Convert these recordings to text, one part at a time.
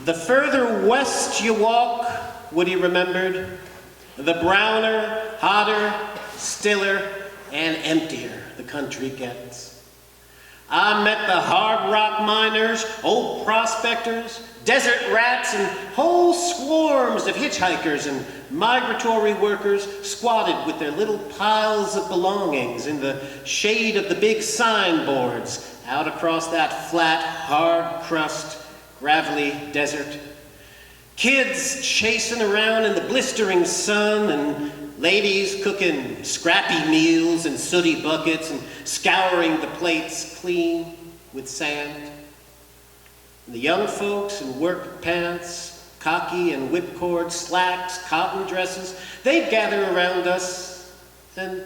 The further west you walk, Woody remembered, the browner, hotter, stiller, and emptier the country gets. I met the hard rock miners, old prospectors, desert rats, and whole swarms of hitchhikers and migratory workers squatted with their little piles of belongings in the shade of the big signboards out across that flat, hard crust, gravelly desert. Kids chasing around in the blistering sun, and ladies cooking scrappy meals in sooty buckets and scouring the plates clean with sand. And the young folks in work pants, khaki and whipcord slacks, cotton dresses, they'd gather around us, and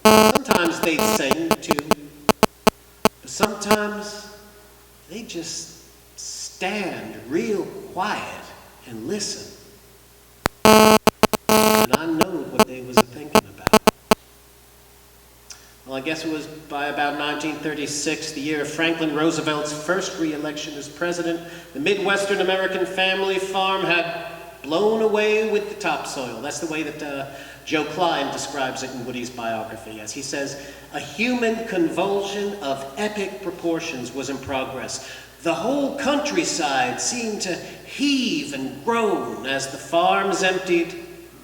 sometimes they'd sing too. But sometimes they'd just stand real quiet and listen. And I knowed what they was thinking about. Well, I guess it was by about 1936, the year of Franklin Roosevelt's first re-election as president, the Midwestern American family farm had blown away with the topsoil. That's the way that Joe Klein describes it in Woody's biography, as he says, a human convulsion of epic proportions was in progress. The whole countryside seemed to heave and groan as the farms emptied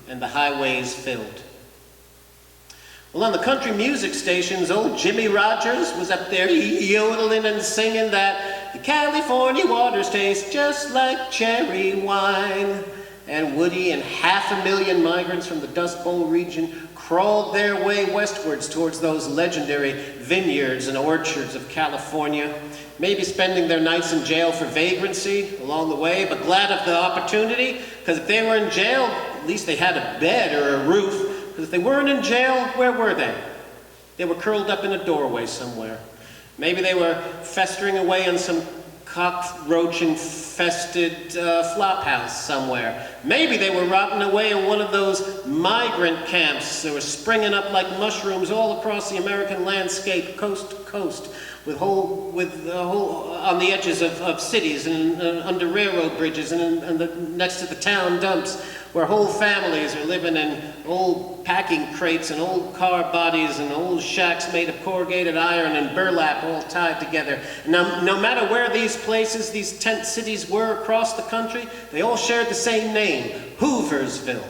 and the highways filled. Well, on the country music stations, old Jimmy Rogers was up there yodeling and singing that the California waters taste just like cherry wine. And Woody and 500,000 migrants from the Dust Bowl region crawled their way westwards towards those legendary vineyards and orchards of California, maybe spending their nights in jail for vagrancy along the way, but glad of the opportunity, because if they were in jail, at least they had a bed or a roof. Because if they weren't in jail, where were they? They were curled up in a doorway somewhere. Maybe they were festering away in some cockroach-infested flop house somewhere. Maybe they were rotting away in one of those migrant camps that were springing up like mushrooms all across the American landscape, coast to coast, on the edges of cities and under railroad bridges and next to the town dumps, where whole families are living in old packing crates and old car bodies and old shacks made of corrugated iron and burlap all tied together. Now, no matter where these places, these tent cities were across the country, they all shared the same name, Hooversville,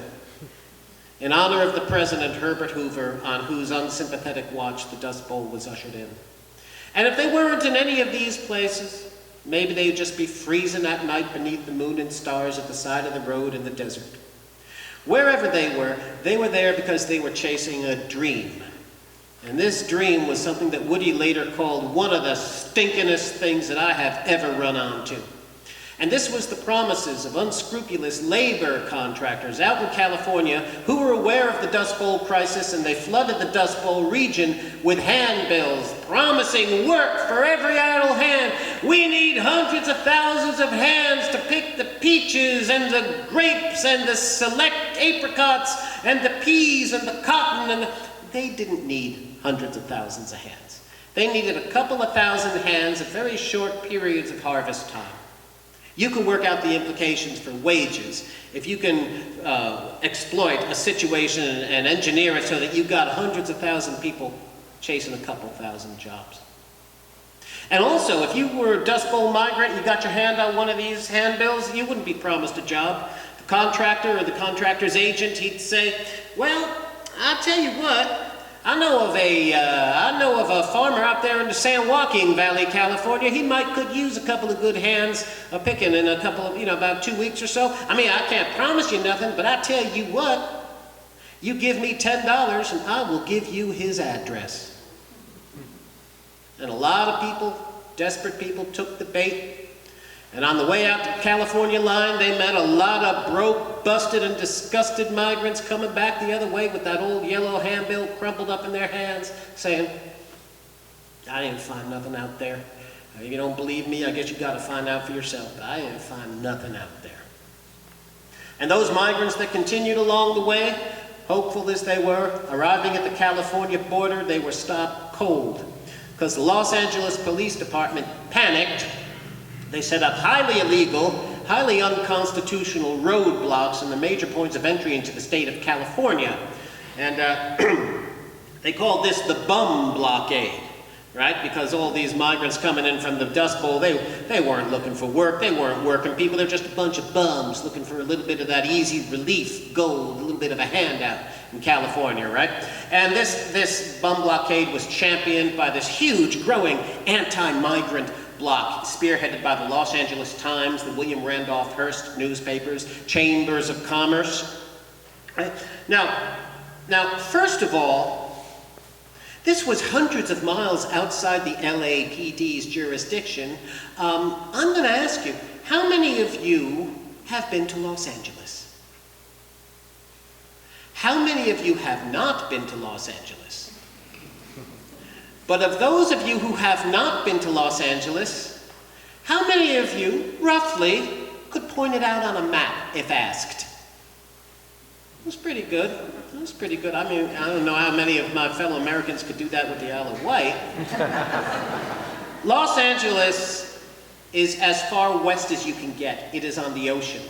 in honor of the President Herbert Hoover, on whose unsympathetic watch the Dust Bowl was ushered in. And if they weren't in any of these places, maybe they'd just be freezing at night beneath the moon and stars at the side of the road in the desert. Wherever they were there because they were chasing a dream. And this dream was something that Woody later called one of the stinkingest things that I have ever run onto. And this was the promises of unscrupulous labor contractors out in California who were aware of the Dust Bowl crisis, and they flooded the Dust Bowl region with handbills promising work for every idle hand. We need hundreds of thousands of hands to pick the peaches and the grapes and the select apricots and the peas and the cotton. And they didn't need hundreds of thousands of hands. They needed a couple of thousand hands at very short periods of harvest time. You can work out the implications for wages if you can exploit a situation and engineer it so that you've got hundreds of thousand people chasing a couple thousand jobs. And also, if you were a Dust Bowl migrant, you got your hand on one of these handbills, you wouldn't be promised a job. The contractor or the contractor's agent, he'd say, well, I'll tell you what, I know of a farmer out there in the San Joaquin Valley, California. He could use a couple of good hands picking in a couple of, about 2 weeks or so. I mean, I can't promise you nothing, but I tell you what, you give me $10 and I will give you his address. And a lot of people, desperate people, took the bait. And on the way out to the California line, they met a lot of broke, busted, and disgusted migrants coming back the other way with that old yellow handbill crumpled up in their hands, saying, I didn't find nothing out there. If you don't believe me, I guess you got to find out for yourself. But I didn't find nothing out there. And those migrants that continued along the way, hopeful as they were, arriving at the California border, they were stopped cold. Because the Los Angeles Police Department panicked. They set up highly illegal, highly unconstitutional roadblocks in the major points of entry into the state of California. And they called this the bum blockade, right? Because all these migrants coming in from the Dust Bowl, they weren't looking for work, they weren't working people, they're just a bunch of bums looking for a little bit of that easy relief, gold, a little bit of a handout in California, right? And this bum blockade was championed by this huge, growing anti-migrant bloc, spearheaded by the Los Angeles Times, the William Randolph Hearst newspapers, chambers of commerce. Right? Now, first of all, this was hundreds of miles outside the LAPD's jurisdiction. I'm going to ask you, how many of you have been to Los Angeles? How many of you have not been to Los Angeles? But of those of you who have not been to Los Angeles, how many of you, roughly, could point it out on a map if asked? It was pretty good. It was pretty good. I mean, I don't know how many of my fellow Americans could do that with the Isle of Wight. Los Angeles is as far west as you can get. It is on the ocean.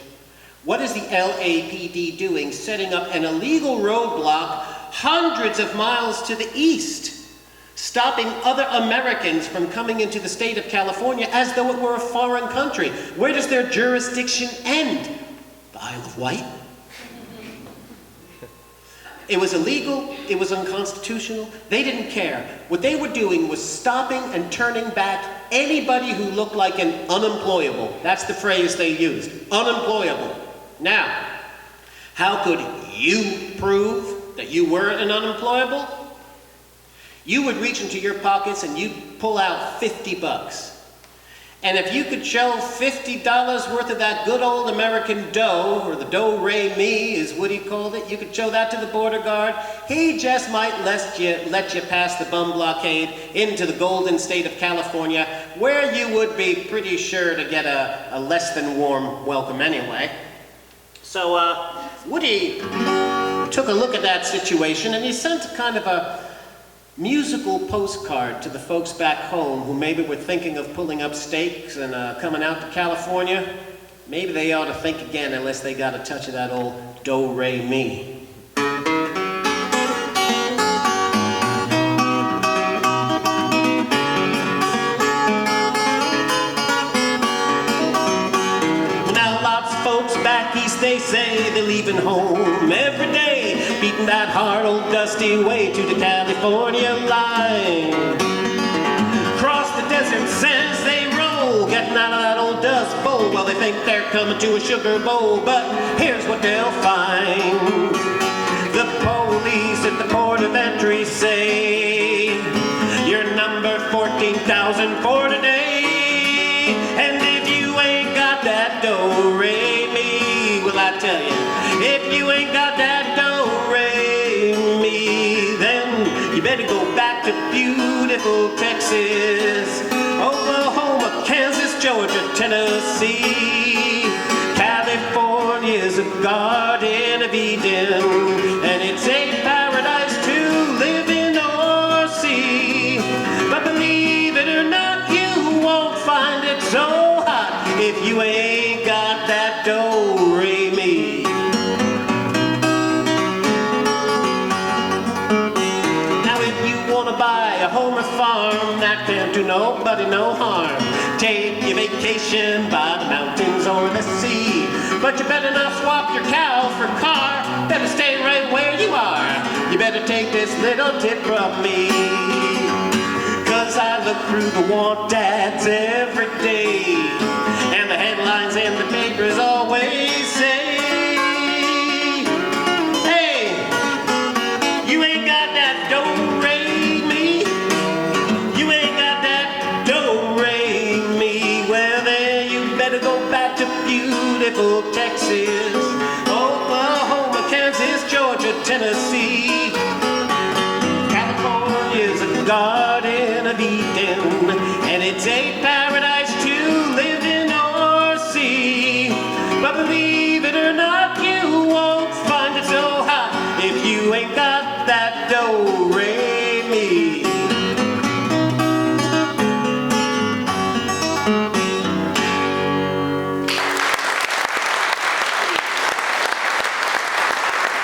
What is the LAPD doing? Setting up an illegal roadblock hundreds of miles to the east, stopping other Americans from coming into the state of California as though it were a foreign country. Where does their jurisdiction end? The Isle of Wight? It was illegal, it was unconstitutional, they didn't care. What they were doing was stopping and turning back anybody who looked like an unemployable. That's the phrase they used, unemployable. Now, how could you prove that you weren't an unemployable? You would reach into your pockets and you'd pull out 50 bucks. And if you could show $50 worth of that good old American dough, or the do-re-mi is what he called it, you could show that to the border guard, he just might let you pass the bum blockade into the golden state of California, where you would be pretty sure to get a less than warm welcome anyway. So Woody took a look at that situation and he sent kind of a musical postcard to the folks back home who maybe were thinking of pulling up stakes and coming out to California. Maybe they ought to think again unless they got a touch of that old do-re-mi. Now lots of folks back east, they say they're leaving home every day, beating that hard old dusty way to the California line. Cross the desert sands they roll, getting out of that old dust bowl. Well, they think they're coming to a sugar bowl, but here's what they'll find. The police at the port of entry say, you're number 14,000 for today. And if you ain't got that do-re-mi, well, I tell you, if you ain't got that do-re-mi, then you better go back to beautiful Texas, Oklahoma, Kansas, Georgia, Tennessee. California's a garden of Eden, and it's a paradise to live in or see. But believe it or not, you won't find it so hot if you ain't got that do-re-mi. Now if you want to buy a home or farm, that can't do nobody no harm. Take your vacation by the mountains or the sea, but you better not swap your cow for a car. Better stay right where you are. You better take this little tip from me, 'cause I look through the want ads every day, and the headlines in the papers always say, hey, you ain't got that do-re-mi, you ain't got that do-re-mi. Well then you better go back to beautiful Texas, Oklahoma, Kansas, Georgia, Tennessee. California's a garden of Eden, and it's a paradise to live in or see. But believe it or not, you won't find it so hot if you ain't got that